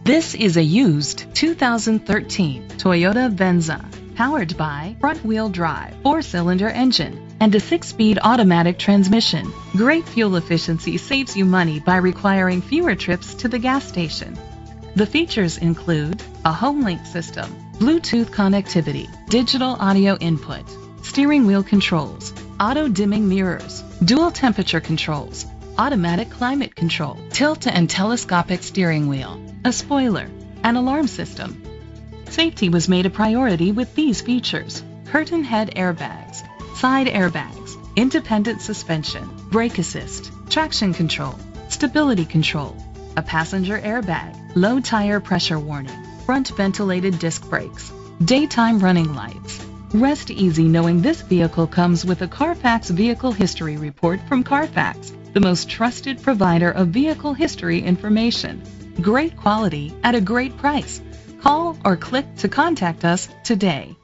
This is a used 2013 Toyota Venza, powered by front-wheel drive, 4-cylinder engine, and a 6-speed automatic transmission. Great fuel efficiency saves you money by requiring fewer trips to the gas station. The features include a HomeLink system, Bluetooth connectivity, digital audio input, steering wheel controls, auto-dimming mirrors, dual temperature controls, automatic climate control, tilt and telescopic steering wheel, a spoiler, an alarm system. Safety was made a priority with these features: curtain head airbags, side airbags, independent suspension, brake assist, traction control, stability control, a passenger airbag, low tire pressure warning, front ventilated disc brakes, daytime running lights. Rest easy knowing this vehicle comes with a Carfax Vehicle History Report from Carfax, the most trusted provider of vehicle history information. Great quality at a great price. Call or click to contact us today.